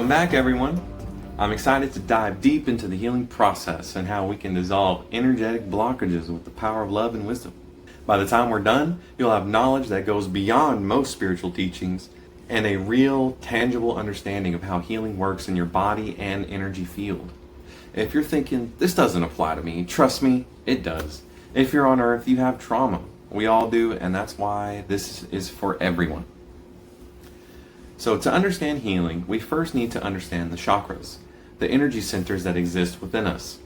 Welcome back, everyone. I'm excited to dive deep into the healing process and how we can dissolve energetic blockages with the power of love and wisdom. By the time we're done, you'll have knowledge that goes beyond most spiritual teachings and a real, tangible understanding of how healing works in your body and energy field. If you're thinking, this doesn't apply to me, trust me, it does. If you're on Earth, you have trauma. We all do, and that's why this is for everyone. So to understand healing, we first need to understand the chakras, the energy centers that exist within us.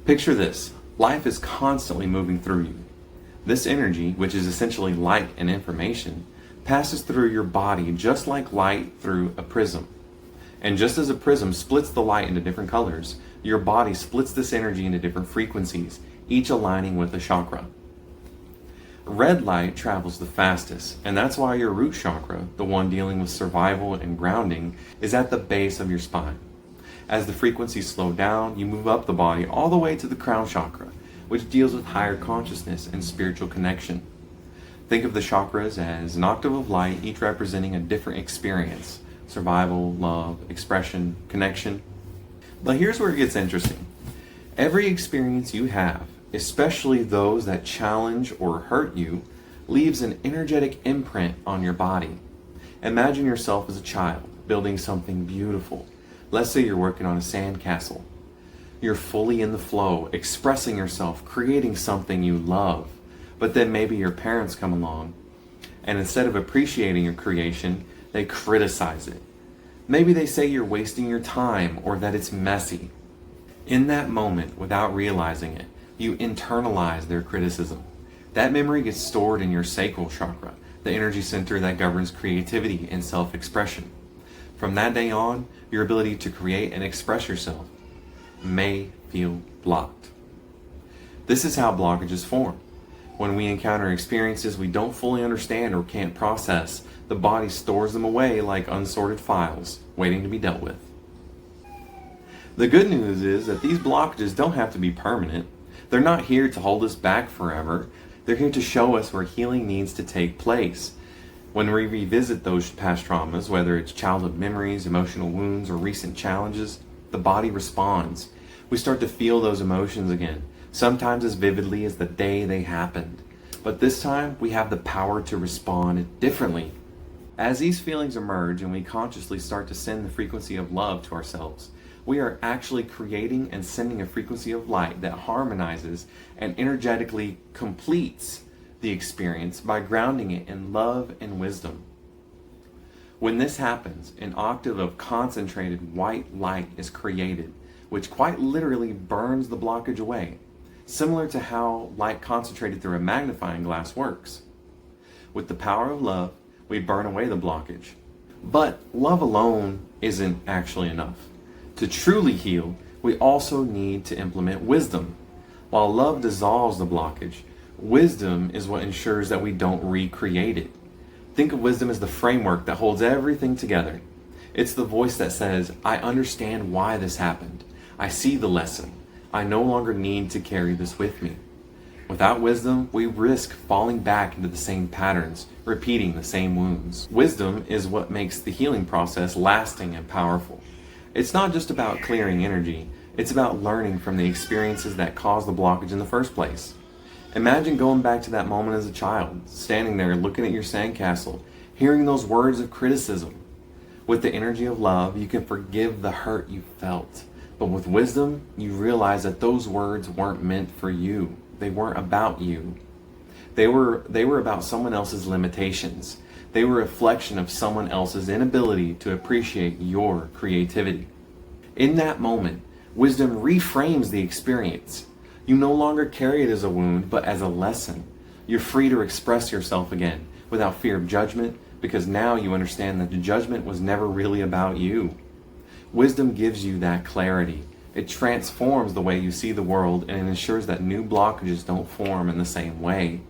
Picture this: life is constantly moving through you. This energy, which is essentially light and information, passes through your body just like light through a prism. And just as a prism splits the light into different colors, your body splits this energy into different frequencies, each aligning with a chakra. Red light travels the fastest, and that's why your root chakra, the one dealing with survival and grounding, is at the base of your spine. As the frequencies slow down, you move up the body all the way to the crown chakra, which deals with higher consciousness and spiritual connection. Think of the chakras as an octave of light, each representing a different experience: survival, love, expression, connection. But here's where it gets interesting. Every experience you have, especially those that challenge or hurt you, leaves an energetic imprint on your body. Imagine yourself as a child building something beautiful. Let's say you're working on a sandcastle. You're fully in the flow, expressing yourself, creating something you love. But then maybe your parents come along, and instead of appreciating your creation, they criticize it. Maybe they say you're wasting your time or that it's messy. In that moment, without realizing it, you internalize their criticism. That memory gets stored in your sacral chakra, the energy center that governs creativity and self-expression. From that day on, your ability to create and express yourself may feel blocked. This is how blockages form. When we encounter experiences we don't fully understand or can't process, the body stores them away like unsorted files, waiting to be dealt with. The good news is that these blockages don't have to be permanent. They're not here to hold us back forever. They're here to show us where healing needs to take place. When we revisit those past traumas, whether it's childhood memories, emotional wounds, or recent challenges, the body responds. We start to feel those emotions again, sometimes as vividly as the day they happened. But this time, we have the power to respond differently. As these feelings emerge and we consciously start to send the frequency of love to ourselves, we are actually creating and sending a frequency of light that harmonizes and energetically completes the experience by grounding it in love and wisdom. When this happens, an octave of concentrated white light is created, which quite literally burns the blockage away, similar to how light concentrated through a magnifying glass works. With the power of love, we burn away the blockage. But love alone isn't actually enough. To truly heal, we also need to implement wisdom. While love dissolves the blockage, wisdom is what ensures that we don't recreate it. Think of wisdom as the framework that holds everything together. It's the voice that says, I understand why this happened. I see the lesson. I no longer need to carry this with me. Without wisdom, we risk falling back into the same patterns, repeating the same wounds. Wisdom is what makes the healing process lasting and powerful. It's not just about clearing energy, it's about learning from the experiences that caused the blockage in the first place. Imagine going back to that moment as a child, standing there looking at your sandcastle, hearing those words of criticism. With the energy of love, you can forgive the hurt you felt. But with wisdom, you realize that those words weren't meant for you. They weren't about you. They were about someone else's limitations. They were a reflection of someone else's inability to appreciate your creativity. In that moment, wisdom reframes the experience. You no longer carry it as a wound, but as a lesson. You're free to express yourself again without fear of judgment, because now you understand that the judgment was never really about you. Wisdom gives you that clarity. It transforms the way you see the world, and it ensures that new blockages don't form in the same way.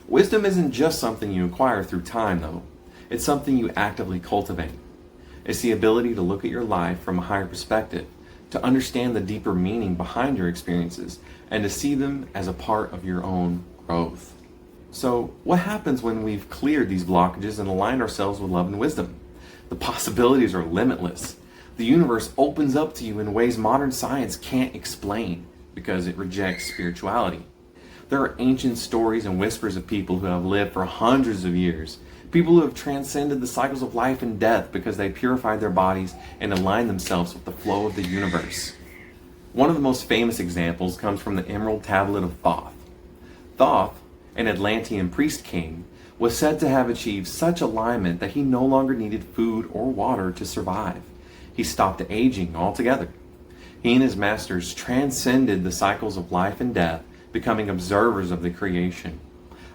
Wisdom isn't just something you acquire through time, though. It's something you actively cultivate. It's the ability to look at your life from a higher perspective, to understand the deeper meaning behind your experiences, and to see them as a part of your own growth. So, what happens when we've cleared these blockages and aligned ourselves with love and wisdom? The possibilities are limitless. The universe opens up to you in ways modern science can't explain because it rejects spirituality. There are ancient stories and whispers of people who have lived for hundreds of years, people who have transcended the cycles of life and death because they purified their bodies and aligned themselves with the flow of the universe. One of the most famous examples comes from the Emerald Tablet of Thoth. Thoth, an Atlantean priest king, was said to have achieved such alignment that he no longer needed food or water to survive. He stopped aging altogether. He and his masters transcended the cycles of life and death, becoming observers of the creation.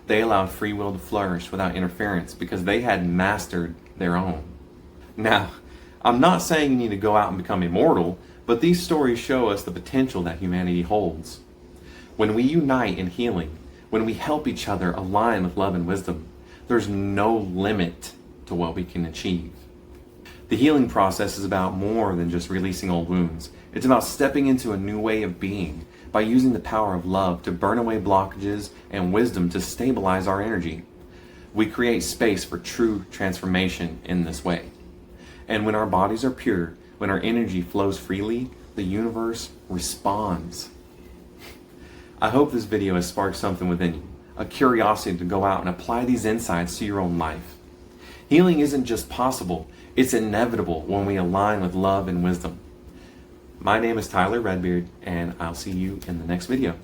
They allowed free will to flourish without interference because they had mastered their own. Now, I'm not saying you need to go out and become immortal, but these stories show us the potential that humanity holds. When we unite in healing, when we help each other align with love and wisdom, there's no limit to what we can achieve. The healing process is about more than just releasing old wounds. It's about stepping into a new way of being by using the power of love to burn away blockages and wisdom to stabilize our energy. We create space for true transformation in this way. And when our bodies are pure, when our energy flows freely, the universe responds. I hope this video has sparked something within you, a curiosity to go out and apply these insights to your own life. Healing isn't just possible, it's inevitable when we align with love and wisdom. My name is Tyler Redbeard, and I'll see you in the next video.